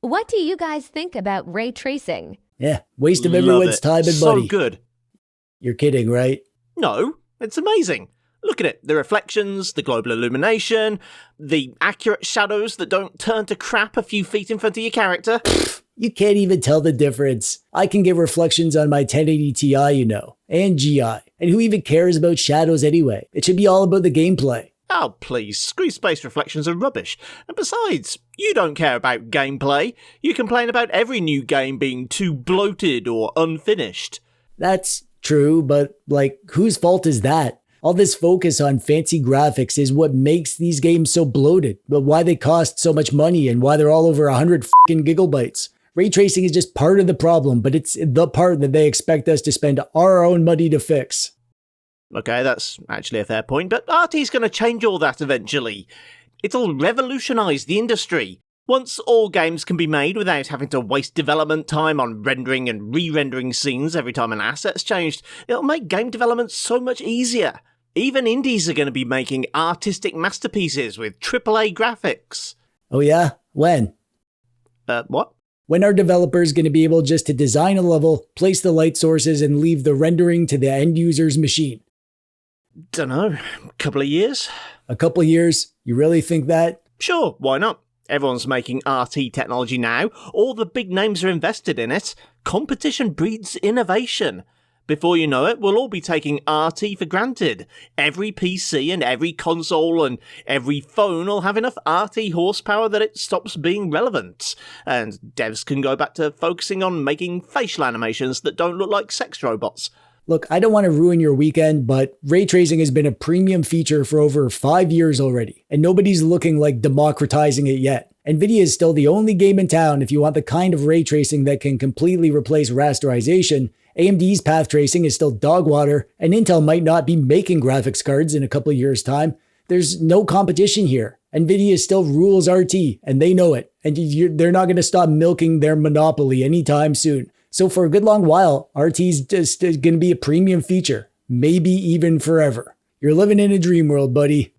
What do you guys think about ray tracing? Yeah, waste of Love everyone's it. time and So money. good. You're kidding, right? No, it's amazing. Look at it. The reflections, the global illumination, the accurate shadows that don't turn to crap a few feet in front of your character. You can't even tell the difference. I can get reflections on my 1080 Ti, you know, and GI. And who even cares about shadows anyway? It should be all about the gameplay. Oh, please, screw space reflections are rubbish. And besides, you don't care about gameplay. You complain about every new game being too bloated or unfinished. That's true, but whose fault is that? All this focus on fancy graphics is what makes these games so bloated, but why they cost so much money and why they're all over 100 fucking gigabytes. Ray tracing is just part of the problem, but it's the part that they expect us to spend our own money to fix. Okay, that's actually a fair point, but RT's going to change all that eventually. It'll revolutionise the industry. Once all games can be made without having to waste development time on rendering and re-rendering scenes every time an asset's changed, it'll make game development so much easier. Even indies are going to be making artistic masterpieces with AAA graphics. Oh yeah? When? What? When are developers going to be able just to design a level, place the light sources, and leave the rendering to the end user's machine? Dunno, couple of years? A couple years? You really think that? Sure, why not? Everyone's making RT technology now. All the big names are invested in it. Competition breeds innovation. Before you know it, we'll all be taking RT for granted. Every PC and every console and every phone will have enough RT horsepower that it stops being relevant. And devs can go back to focusing on making facial animations that don't look like sex robots. Look, I don't want to ruin your weekend, but ray tracing has been a premium feature for over 5 years already, and nobody's looking like democratizing it yet. Nvidia is still the only game in town if you want the kind of ray tracing that can completely replace rasterization. AMD's path tracing is still dog water, and Intel might not be making graphics cards in a couple of years' time. There's no competition here. Nvidia still rules RT, and they know it, and they're not going to stop milking their monopoly anytime soon. So for a good long while, RT's just going to be a premium feature, maybe even forever. You're living in a dream world, buddy.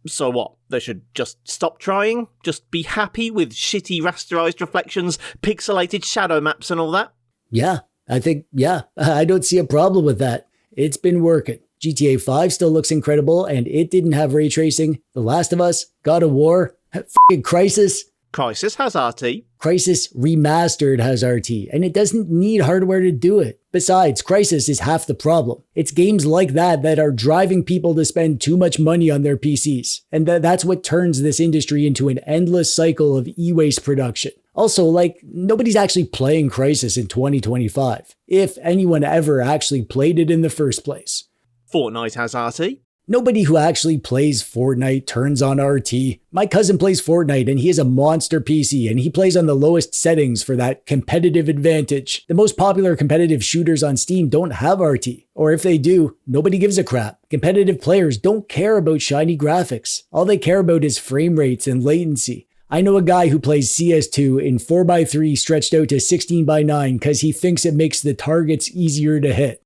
So what? They should just stop trying? Just be happy with shitty rasterized reflections, pixelated shadow maps and all that? Yeah, I don't see a problem with that. It's been working. GTA 5 still looks incredible, and it didn't have ray tracing. The Last of Us, God of War, f***ing Crysis. Crysis has RT. Crysis Remastered has RT, and it doesn't need hardware to do it. Besides, Crysis is half the problem. It's games like that that are driving people to spend too much money on their PCs, and that's what turns this industry into an endless cycle of e-waste production. Also, nobody's actually playing Crysis in 2025, if anyone ever actually played it in the first place. Fortnite has RT. Nobody who actually plays Fortnite turns on RT. My cousin plays Fortnite and he has a monster PC and he plays on the lowest settings for that competitive advantage. The most popular competitive shooters on Steam don't have RT. Or if they do, nobody gives a crap. Competitive players don't care about shiny graphics. All they care about is frame rates and latency. I know a guy who plays CS2 in 4x3 stretched out to 16x9 because he thinks it makes the targets easier to hit.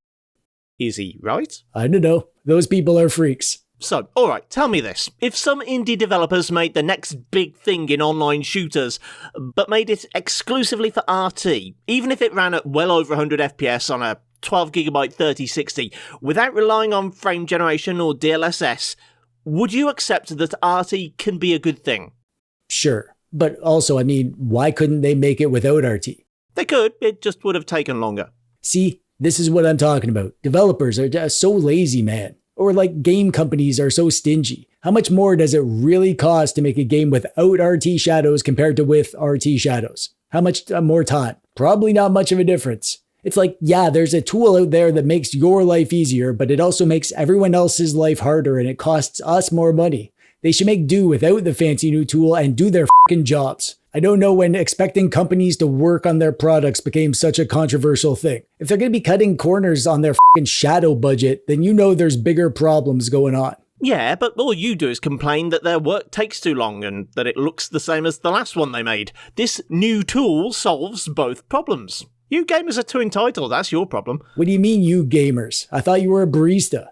Is he right? I don't know. Those people are freaks. So, alright, tell me this. If some indie developers made the next big thing in online shooters, but made it exclusively for RT, even if it ran at well over 100 FPS on a 12GB 3060, without relying on frame generation or DLSS, would you accept that RT can be a good thing? Sure. But also, why couldn't they make it without RT? They could, it just would have taken longer. See? This is what I'm talking about. Developers are just so lazy, man. Or game companies are so stingy. How much more does it really cost to make a game without RT shadows compared to with RT shadows? How much more time? Probably not much of a difference. It's there's a tool out there that makes your life easier, but it also makes everyone else's life harder and it costs us more money. They should make do without the fancy new tool and do their fucking jobs. I don't know when expecting companies to work on their products became such a controversial thing. If they're going to be cutting corners on their fucking shadow budget, then you know there's bigger problems going on. Yeah, but all you do is complain that their work takes too long and that it looks the same as the last one they made. This new tool solves both problems. You gamers are too entitled, that's your problem. What do you mean, you gamers? I thought you were a barista.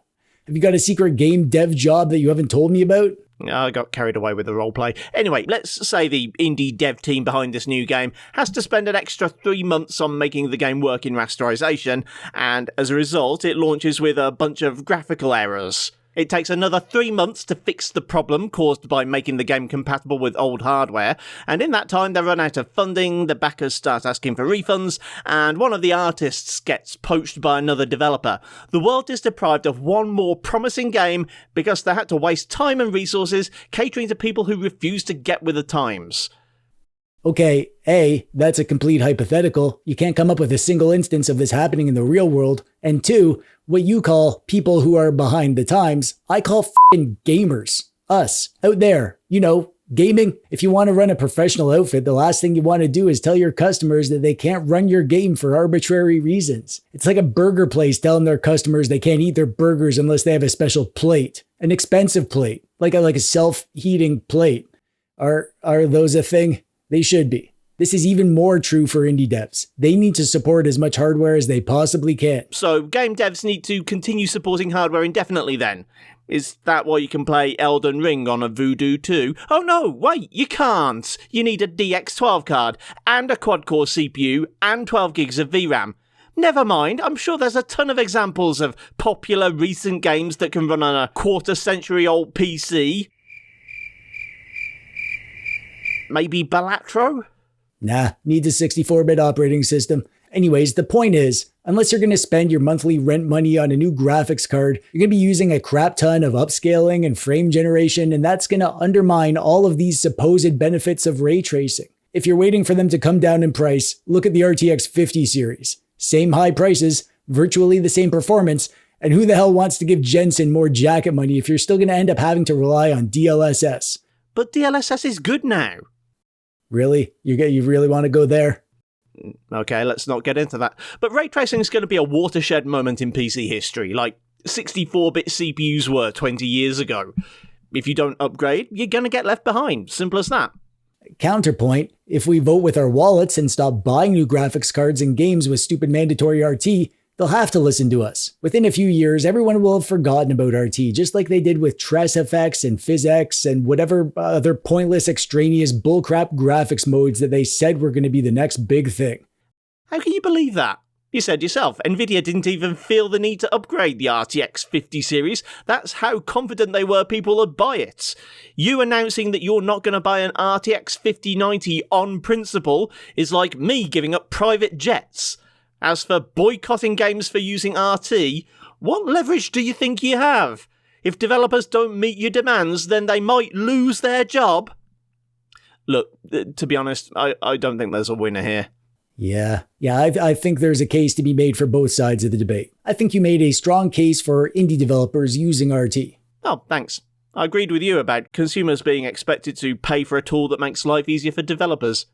Have you got a secret game dev job that you haven't told me about? I got carried away with the roleplay. Anyway, let's say the indie dev team behind this new game has to spend an extra 3 months on making the game work in rasterization, and as a result, it launches with a bunch of graphical errors. It takes another 3 months to fix the problem caused by making the game compatible with old hardware, and in that time they run out of funding, the backers start asking for refunds, and one of the artists gets poached by another developer. The world is deprived of one more promising game because they had to waste time and resources catering to people who refuse to get with the times. Okay, A, that's a complete hypothetical. You can't come up with a single instance of this happening in the real world. And 2, what you call people who are behind the times, I call f***ing gamers. Us, out there. You know, gaming. If you want to run a professional outfit, the last thing you want to do is tell your customers that they can't run your game for arbitrary reasons. It's like a burger place telling their customers they can't eat their burgers unless they have a special plate. An expensive plate. Like a self-heating plate. Are those a thing? They should be. This is even more true for indie devs. They need to support as much hardware as they possibly can. So game devs need to continue supporting hardware indefinitely then? Is that why you can play Elden Ring on a Voodoo 2? Oh no, wait, you can't! You need a DX12 card, and a quad-core CPU, and 12 gigs of VRAM. Never mind, I'm sure there's a ton of examples of popular recent games that can run on a quarter-century-old PC. Maybe Balatro? Nah, needs a 64-bit operating system. Anyways, the point is, unless you're going to spend your monthly rent money on a new graphics card, you're going to be using a crap ton of upscaling and frame generation, and that's going to undermine all of these supposed benefits of ray tracing. If you're waiting for them to come down in price, look at the RTX 50 series. Same high prices, virtually the same performance, and who the hell wants to give Jensen more jacket money if you're still going to end up having to rely on DLSS? But DLSS is good now. Really? You really want to go there? Okay, let's not get into that. But ray tracing is going to be a watershed moment in PC history, like 64-bit CPUs were 20 years ago. If you don't upgrade, you're going to get left behind. Simple as that. Counterpoint, if we vote with our wallets and stop buying new graphics cards and games with stupid mandatory RT, they'll have to listen to us. Within a few years, everyone will have forgotten about RT, just like they did with Tress FX and PhysX and whatever other pointless, extraneous, bullcrap graphics modes that they said were going to be the next big thing. How can you believe that? You said yourself, Nvidia didn't even feel the need to upgrade the RTX 50 series. That's how confident they were people would buy it. You announcing that you're not going to buy an RTX 5090 on principle is like me giving up private jets. As for boycotting games for using RT, what leverage do you think you have? If developers don't meet your demands, then they might lose their job. Look, to be honest, I don't think there's a winner here. Yeah, I think there's a case to be made for both sides of the debate. I think you made a strong case for indie developers using RT. Oh, thanks. I agreed with you about consumers being expected to pay for a tool that makes life easier for developers.